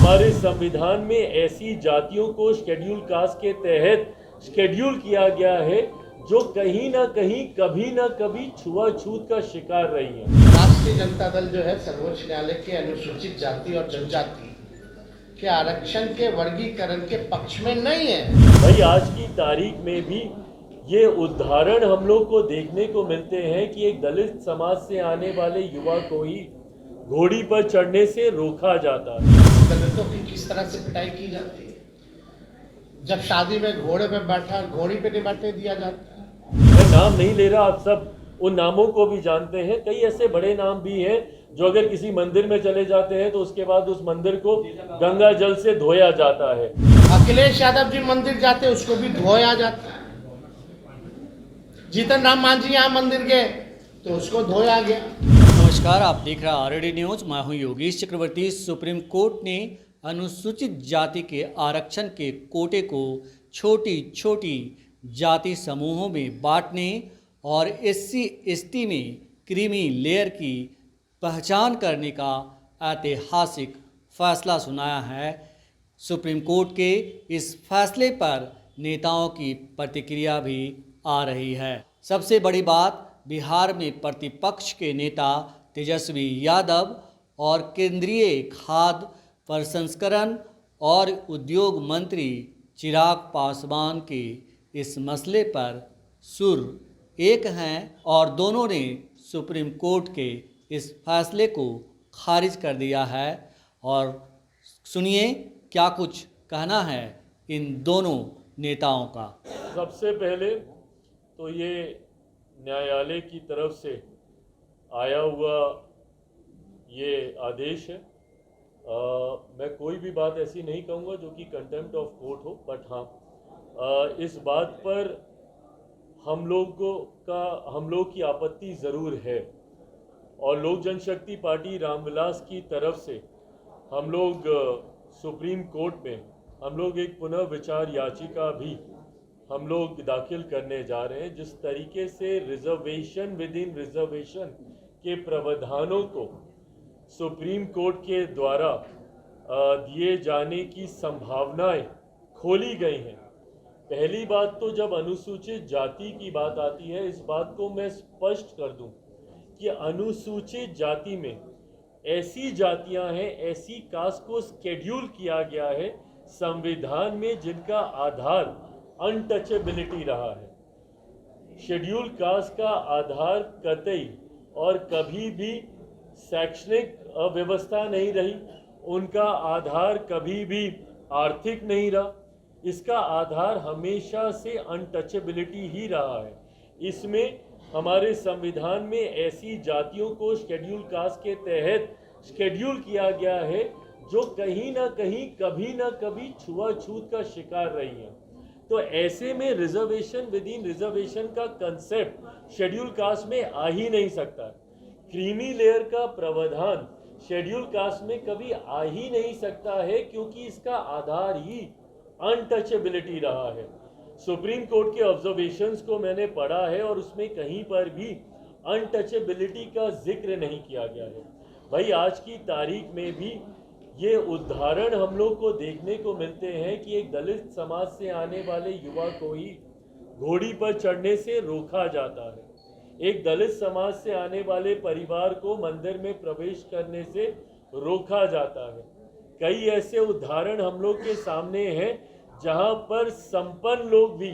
हमारे संविधान में ऐसी जातियों को शेड्यूल कास्ट के तहत शेड्यूल किया गया है जो कहीं ना कहीं कभी ना कभी छुआछूत का शिकार रही है। राष्ट्रीय जनता दल जो है सर्वोच्च न्यायालय के अनुसूचित जाति और जनजाति के आरक्षण के वर्गीकरण के पक्ष में नहीं है। भाई आज की तारीख में भी ये उदाहरण हम लोग को देखने को मिलते हैं कि एक दलित समाज से आने वाले युवा को ही घोड़ी पर चढ़ने से रोका जाता है। दलितों की किस तरह से पिटाई की जाती है, जब शादी में घोड़े पे बैठा घोड़ी पे नहीं बैठने दिया जाता है। मैं नाम नहीं ले रहा, आप सब उन नामों को भी जानते हैं। कई ऐसे बड़े नाम भी हैं जो अगर किसी मंदिर में चले जाते हैं तो उसके बाद उस मंदिर को गंगा जल से धोया जाता है। अखिलेश यादव जी मंदिर जाते उसको भी धोया जाता है। जीतन राम मांझी यहाँ मंदिर गए तो उसको धोया गया। नमस्कार, आप देख रहे हैं आरडी न्यूज। मैं हूं योगेश चक्रवर्ती। सुप्रीम कोर्ट ने अनुसूचित जाति के आरक्षण के कोटे को छोटी छोटी जाति समूहों में बांटने और एससी एसटी में क्रीमी लेयर की पहचान करने का ऐतिहासिक फैसला सुनाया है। सुप्रीम कोर्ट के इस फैसले पर नेताओं की प्रतिक्रिया भी आ रही है। सबसे बड़ी बात, बिहार में प्रतिपक्ष के नेता तेजस्वी यादव और केंद्रीय खाद्य प्रसंस्करण और उद्योग मंत्री चिराग पासवान के इस मसले पर सुर एक हैं और दोनों ने सुप्रीम कोर्ट के इस फैसले को खारिज कर दिया है। और सुनिए क्या कुछ कहना है इन दोनों नेताओं का। सबसे पहले तो ये न्यायालय की तरफ से आया हुआ ये आदेश है। मैं कोई भी बात ऐसी नहीं कहूँगा जो कि कंटेम्प्ट ऑफ कोर्ट हो, बट हाँ इस बात पर हम लोग की आपत्ति ज़रूर है। और लोक जनशक्ति पार्टी रामविलास की तरफ से हम लोग सुप्रीम कोर्ट में हम लोग एक पुनर्विचार याचिका भी हम लोग दाखिल करने जा रहे हैं। जिस तरीके से रिजर्वेशन विद इन रिजर्वेशन के प्रावधानों को सुप्रीम कोर्ट के द्वारा दिए जाने की संभावनाएं खोली गई हैं। पहली बात तो जब अनुसूचित जाति की बात आती है, इस बात को मैं स्पष्ट कर दूं कि अनुसूचित जाति में ऐसी जातियां हैं, ऐसी कास्ट को शेड्यूल किया गया है संविधान में जिनका आधार अनटचेबिलिटी रहा है। शेड्यूल कास्ट का आधार कतई और कभी भी शैक्षणिक व्यवस्था नहीं रही, उनका आधार कभी भी आर्थिक नहीं रहा, इसका आधार हमेशा से अनटचेबिलिटी ही रहा है। इसमें हमारे संविधान में ऐसी जातियों को शेड्यूल कास्ट के तहत शेड्यूल किया गया है जो कहीं ना कहीं कभी ना कभी छुआछूत का शिकार रही है। तो ऐसे में रिजर्वेशन विद इन रिजर्वेशन का कंसेप्ट शेड्यूल कास्ट में आ ही नहीं सकता। क्रीमी लेयर का प्रावधान शेड्यूल कास्ट में कभी आ ही नहीं सकता है क्योंकि इसका आधार ही अनटचेबिलिटी रहा है। सुप्रीम कोर्ट के ऑब्जर्वेशंस को मैंने पढ़ा है और उसमें कहीं पर भी अनटचेबिलिटी का जिक्र नहीं किया गया है। भाई आज की तारीख में भी ये उदाहरण हम लोग को देखने को मिलते हैं कि एक दलित समाज से आने वाले युवा को ही घोड़ी पर चढ़ने से रोका जाता है। एक दलित समाज से आने वाले परिवार को मंदिर में प्रवेश करने से रोका जाता है। कई ऐसे उदाहरण हम लोग के सामने हैं जहां पर संपन्न लोग भी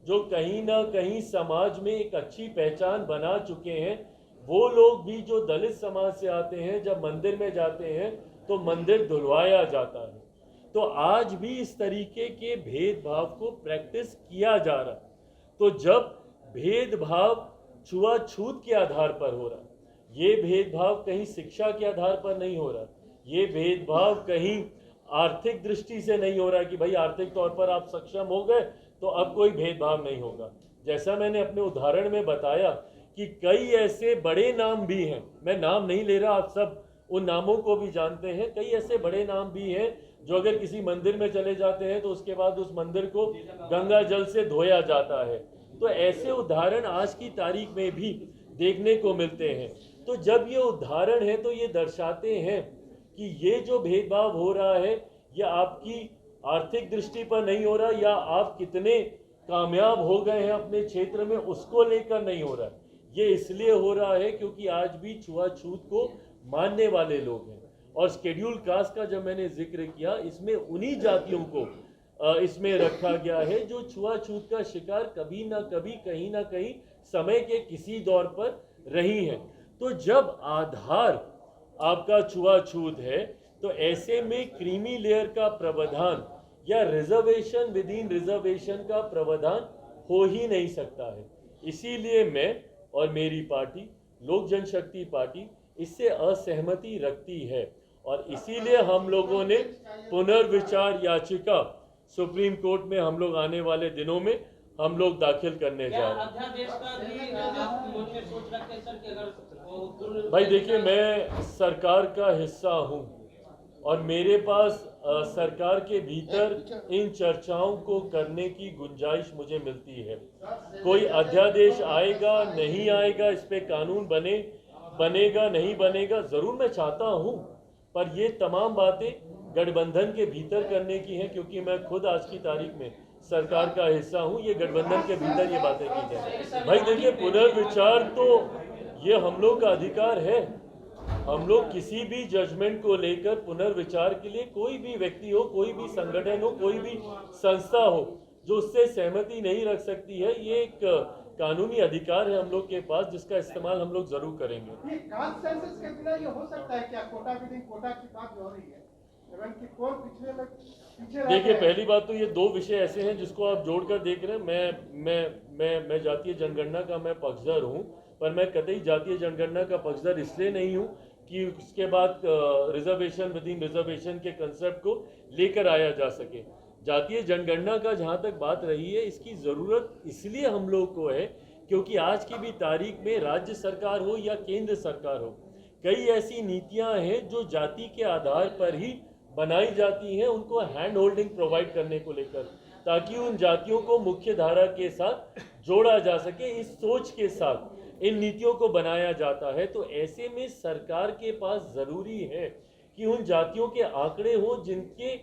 जो कहीं ना कहीं समाज में एक अच्छी पहचान बना चुके हैं, वो लोग भी जो दलित समाज से आते हैं, जब मंदिर में जाते हैं तो मंदिर धुलवाया जाता है। तो आज भी इस तरीके के भेदभाव को प्रैक्टिस किया जा रहा। तो जब भेदभाव छुआछूत के आधार पर हो रहा, ये भेदभाव कहीं शिक्षा के आधार पर नहीं हो रहा, ये भेदभाव कहीं आर्थिक दृष्टि से नहीं हो रहा कि भाई आर्थिक तौर पर आप सक्षम हो गए तो अब कोई भेदभाव नहीं होगा। जैसा मैंने अपने उदाहरण में बताया कि कई ऐसे बड़े नाम भी हैं, मैं नाम नहीं ले रहा, आप सब उन नामों को भी जानते हैं। कई ऐसे बड़े नाम भी हैं जो अगर किसी मंदिर में चले जाते हैं तो उसके बाद उस मंदिर को गंगा जल से धोया जाता है। तो ऐसे उदाहरण आज की तारीख में भी देखने को मिलते हैं। तो जब ये उदाहरण है तो ये दर्शाते हैं कि ये जो भेदभाव हो रहा है या आपकी आर्थिक दृष्टि पर नहीं हो रहा, या आप कितने कामयाब हो गए हैं अपने क्षेत्र में उसको लेकर नहीं हो रहा है। ये इसलिए हो रहा है क्योंकि आज भी छुआछूत को मानने वाले लोग हैं। और शेड्यूल कास्ट का जब मैंने जिक्र किया, इसमें उन्हीं जातियों को इसमें रखा गया है जो छुआछूत का शिकार कभी ना कभी कहीं ना कहीं समय के किसी दौर पर रही हैं। तो जब आधार आपका छुआछूत है तो ऐसे में क्रीमी लेयर का प्रावधान या रिजर्वेशन विद इन रिजर्वेशन का प्रावधान हो ही नहीं सकता है। इसीलिए मैं और मेरी पार्टी लोक जनशक्ति पार्टी इससे असहमति रखती है और इसीलिए हम लोगों ने पुनर्विचार याचिका सुप्रीम कोर्ट में हम लोग आने वाले दिनों में हम लोग दाखिल करने जा रहे हैं। अध्यादेश का भी आप सोच रखते हैं सर कि अगर भाई देखिए, मैं सरकार का हिस्सा हूं और मेरे पास सरकार के भीतर इन चर्चाओं को करने की गुंजाइश मुझे मिलती है। कोई अध्यादेश आएगा नहीं आएगा, इस पे कानून बनेगा नहीं बनेगा, जरूर मैं चाहता हूं, पर ये तमाम बातें गठबंधन के भीतर करने की हैं, क्योंकि मैं खुद आज की तारीख में सरकार का हिस्सा हूं। ये गठबंधन के भीतर ये बातें की जाए। भाई देखिए, पुनर्विचार तो ये हम लोग का अधिकार है। हम लोग किसी भी जजमेंट को लेकर पुनर्विचार के लिए, कोई भी व्यक्ति हो, कोई भी संगठन हो, कोई भी संस्था हो जो उससे सहमति नहीं रख सकती है, ये एक कानूनी अधिकार है हम लोग के पास, जिसका इस्तेमाल हम लोग जरूर करेंगे। ये कास्ट सेंसस के बिना ये हो सकता है क्या? कोटा विदिन कोटा की बात हो रही है, कि कौन पिछले में पीछे रह देखिए, गए। पहली बात तो ये दो विषय ऐसे हैं जिसको आप जोड़कर देख रहे हैं। मैं जातीय जनगणना का मैं पक्षधर हूँ, पर मैं कतई जातीय जनगणना का पक्षधर इसलिए नहीं हूँ कि उसके बाद रिजर्वेशन विद इन रिजर्वेशन के कंसेप्ट को लेकर आया जा सके। जातीय जनगणना का जहाँ तक बात रही है, इसकी ज़रूरत इसलिए हम लोग को है क्योंकि आज की भी तारीख में राज्य सरकार हो या केंद्र सरकार हो, कई ऐसी नीतियाँ हैं जो जाति के आधार पर ही बनाई जाती हैं, उनको हैंड होल्डिंग प्रोवाइड करने को लेकर, ताकि उन जातियों को मुख्य धारा के साथ जोड़ा जा सके। इस सोच के साथ इन नीतियों को बनाया जाता है। तो ऐसे में सरकार के पास ज़रूरी है कि उन जातियों के आंकड़े हों जिनके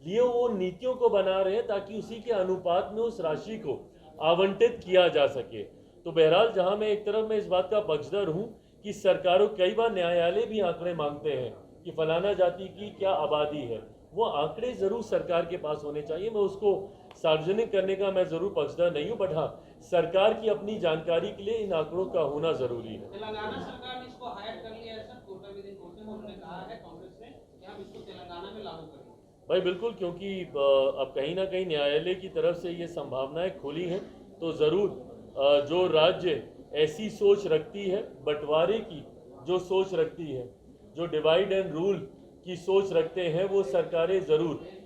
लिए वो नीतियों को बना रहे हैं, ताकि उसी के अनुपात में उस राशि को आवंटित किया जा सके। तो बहरहाल, जहां मैं एक तरफ मैं इस बात का पक्षधर हूं कि सरकारों, कई बार न्यायालय भी आंकड़े मांगते हैं कि फलाना जाति की क्या आबादी है, वो आंकड़े ज़रूर सरकार के पास होने चाहिए। मैं उसको सार्वजनिक करने का मैं ज़रूर पक्षधर नहीं हूँ, बट हाँ, सरकार की अपनी जानकारी के लिए इन आंकड़ों का होना ज़रूरी है। तेलंगाना सरकार ने इसको हायर कर लिया है सर, कोटा विदिन कोटा में उन्होंने कहा है कांग्रेस ने कि हम इसको तेलंगाना में लागू करेंगे। भाई बिल्कुल, क्योंकि अब कहीं ना कहीं न्यायालय की तरफ से ये संभावनाएं खुली हैं, तो ज़रूर जो राज्य ऐसी सोच रखती है, बंटवारे की जो सोच रखती है, जो डिवाइड एंड रूल की सोच रखते हैं, वो सरकारें ज़रूर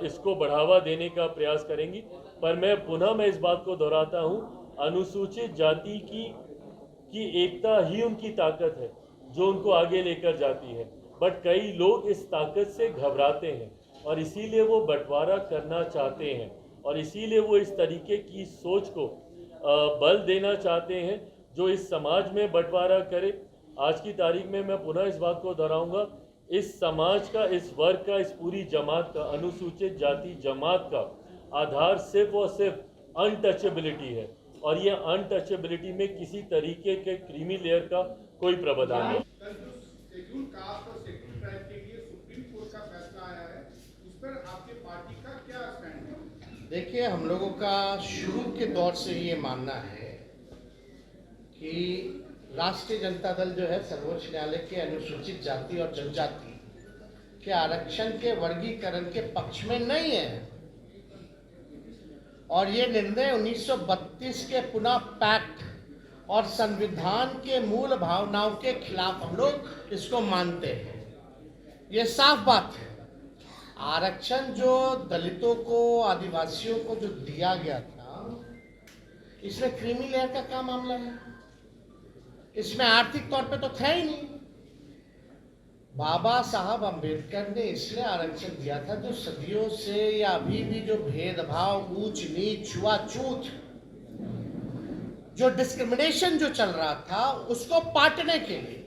इसको बढ़ावा देने का प्रयास करेंगी। पर मैं इस बात को दोहराता हूँ, अनुसूचित जाति की एकता ही उनकी ताकत है जो उनको आगे लेकर जाती है। बट कई लोग इस ताकत से घबराते हैं और इसीलिए वो बंटवारा करना चाहते हैं और इसीलिए वो इस तरीके की सोच को बल देना चाहते हैं जो इस समाज में बंटवारा करे। आज की तारीख में मैं पुनः इस बात को दोहराऊंगा, इस समाज का, इस वर्ग का, इस पूरी जमात का, अनुसूचित जाति जमात का आधार सिर्फ और सिर्फ अनटचेबिलिटी है और ये अनटचेबिलिटी में किसी तरीके के क्रीमी लेयर का कोई प्रावधान नहीं। कल जो शेड्यूल कास्ट और शेड्यूल ट्राइब के लिए सुप्रीम कोर्ट का फैसला आया है, उस पर आपकी पार्टी का क्या स्टैंड है? देखिए, हम लोगों का शुरू के दौर से ये मानना है कि राष्ट्रीय जनता दल जो है सर्वोच्च न्यायालय के अनुसूचित जाति और जनजाति के आरक्षण के वर्गीकरण के पक्ष में नहीं है और ये निर्णय 1932 के पुनः पैक्ट और संविधान के मूल भावनाओं के खिलाफ हम लोग इसको मानते हैं। ये साफ बात है। आरक्षण जो दलितों को, आदिवासियों को जो दिया गया था, इसमें क्रीमी लेयर का क्या मामला है? इसमें आर्थिक तौर पे तो था ही नहीं। बाबा साहब अंबेडकर ने इसलिए आरक्षण दिया था जो सदियों से या अभी भी जो भेदभाव, ऊंच नीच, छुआछूत, जो डिस्क्रिमिनेशन जो चल रहा था, उसको पाटने के लिए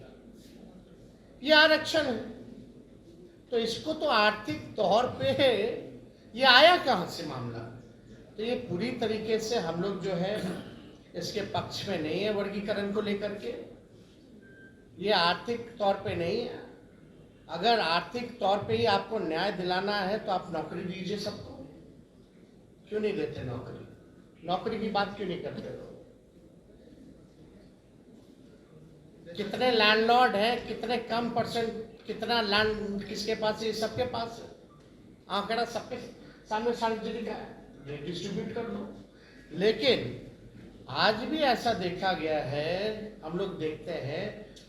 ये आरक्षण है। तो इसको तो आर्थिक तौर पे ये आया कहाँ से मामला? तो ये पूरी तरीके से हम लोग जो है इसके पक्ष में नहीं है वर्गीकरण को लेकर के। ये आर्थिक तौर पे नहीं है। अगर आर्थिक तौर पे ही आपको न्याय दिलाना है तो आप नौकरी दीजिए सबको। क्यों नहीं देते नौकरी? नौकरी की बात क्यों नहीं करते हो? कितने लैंडलॉर्ड हैं, कितने कम परसेंट, कितना लैंड किसके पास है? सबके पास है। आंकड़ा सबके सामने सार्वजनिक है, डिस्ट्रीब्यूट कर दो। लेकिन आज भी ऐसा देखा गया है, हम लोग देखते हैं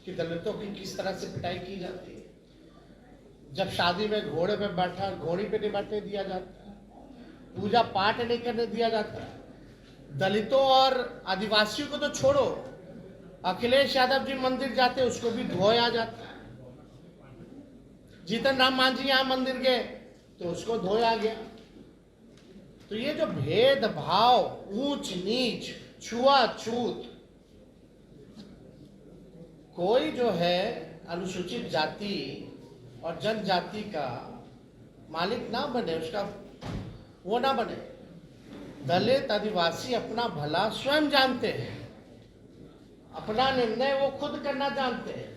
कि दलितों की किस तरह से पिटाई की जाती है। जब शादी में घोड़े पे बैठा, घोड़ी पे नहीं बैठने दिया जाता, पूजा पाठ नहीं करने दिया जाता। दलितों और आदिवासियों को तो छोड़ो, अखिलेश यादव जी मंदिर जाते उसको भी धोया जाता है। जीतन राम मांझी यहाँ मंदिर गए तो उसको धोया गया। तो ये जो भेदभाव, ऊंच नीच, छुआछूत, कोई जो है अनुसूचित जाति और जनजाति का मालिक ना बने, उसका वो ना बने। दलित आदिवासी अपना भला स्वयं जानते हैं, अपना निर्णय वो खुद करना जानते हैं।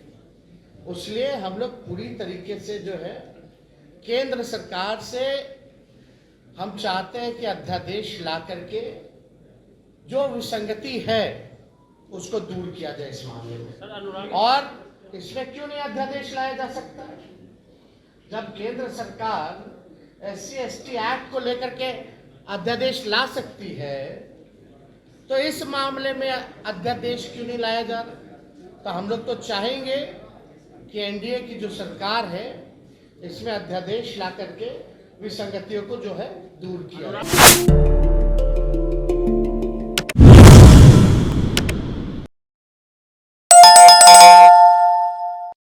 इसलिए हम लोग पूरी तरीके से जो है केंद्र सरकार से हम चाहते हैं कि अध्यादेश ला करके जो विसंगति है उसको दूर किया जाए इस मामले में। और इसमें क्यों नहीं अध्यादेश लाया जा सकता है? जब केंद्र सरकार SC/ST एक्ट को लेकर के अध्यादेश ला सकती है तो इस मामले में अध्यादेश क्यों नहीं लाया जा रहा? तो हम लोग तो चाहेंगे कि NDA की जो सरकार है इसमें अध्यादेश ला करके विसंगतियों को जो है दूर किया जाए।